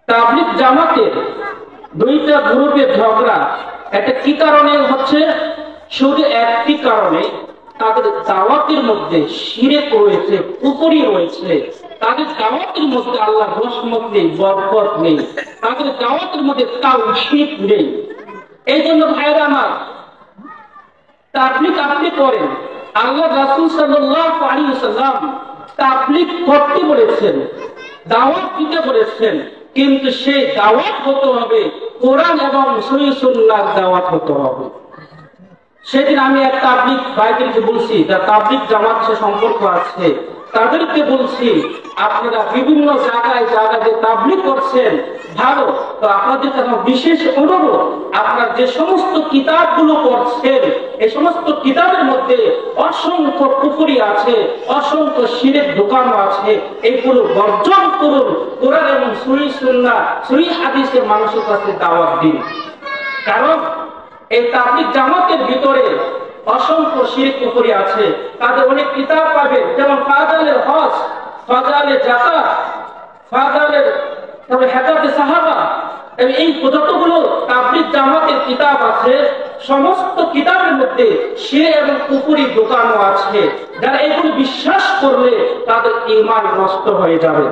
তাবলীগ জামাতের দুইটা গ্রুপের ঝগড়া, এটা কি কারণে হচ্ছে? শুধু একটি কারণে, তাদের দাওয়াতের মধ্যে শিরক রয়েছে, কুফরি রয়েছে। তাদের দাওয়াতের মধ্যে আল্লাহর রহমত নেই, বরকত নেই, তাদের দাওয়াতের মধ্যে তাওহীদ নেই। এই জন্য ভাইরা আমার, তাবলীগ আপনি করেন, আল্লাহ রাসূল সাল্লাল্লাহু আলাইহি ওয়াসাল্লাম তাবলীগ করতে বলেছেন, দাওয়াত দিতে বলেছেন, কিন্তু সেই দাওয়াত হতে হবে কোরআন এবং সহিহ সুন্নাহর দাওয়াত হতে হবে। সেদিন আমি এক তাবলীগ ভাইদেরকে বলছি, যারা তাবলীগ জামাত সে সম্পর্ক আছে, তাদেরকে বলছি, আপনারা বিভিন্ন জায়গায় যে তাবলীগ করছেন ভালো, তো আপনাদের কাছে বিশেষ অনুরোধ, আপনারা যে সমস্ত কিতাবগুলো পড়ছেন এই সমস্ত কিতাবের মধ্যে অসংখ্য কুফরি আছে, অসংখ্য শিরক ঢোকানো আছে, এগুলো বর্জন করুন, কোরআন এবং সহিহ সুন্নাহ সহিহ হাদিসের মানুষের কাছে দাওয়াত দিন। কারণ এই তাবলীগ জামাতের ভিতরে অসংখ্য শিরক কুফরি আছে। তাদের অনেক কিতাব পাবেন, যেমন ফাজাইলুল হজ, ফাজাইলুল যাকাত, ফাজাইলুল হেদায়েতে সাহাবা, এই যতগুলো তাবলীগ জামাতের কিতাব আছে, সমস্ত কিতাবের মধ্যে শিরক এবং কুফরি ঢোকানো আছে। যারা এগুলো বিশ্বাস করলে তাদের ঈমান নষ্ট হয়ে যাবে।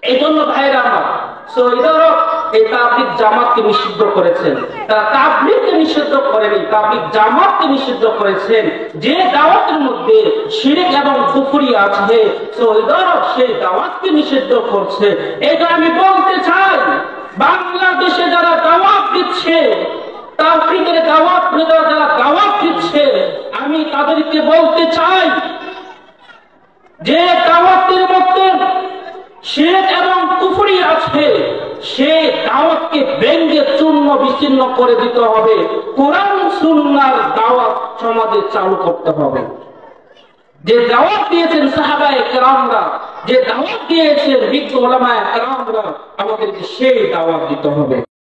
এই জন্য ভাইরা আমার, সৌদিআরব এই তাবলীগ জামাতকে নিষিদ্ধ করেছেন। তারা তাবলীগকে নিষিদ্ধ করেনি, তাবলীগ জামাতকে নিষিদ্ধ করেছেন। যে দাওয়াতের মধ্যে শিরক এবং কুফরি আছে, সৌদিআরব সেই দাওয়াতকে নিষিদ্ধ করছে। এটা আমি বলতে চাই, বাংলাদেশে যারা দাওয়াত দিচ্ছে, তাওহীদের দাওয়াত যারা দাওয়াত দিচ্ছে, আমি তাদেরকে বলতে চাই, যে দাওয়াতের মধ্যে শিরক এবং কুফরি আছে, সেই দাওয়াতকে ভেঙে চূর্ণ বিচ্ছিন্ন করে দিতে হবে। কোরআন সুন্নাহর দাওয়াত সমাজে চালু করতে হবে। যে দাওয়াত দিয়েছেন সাহাবায়ে কেরামরা, যে দাওয়াত দিয়েছেন বিজ্ঞ উলামায়ে কেরামরা, আমাদেরকে সেই দাওয়াত দিতে হবে।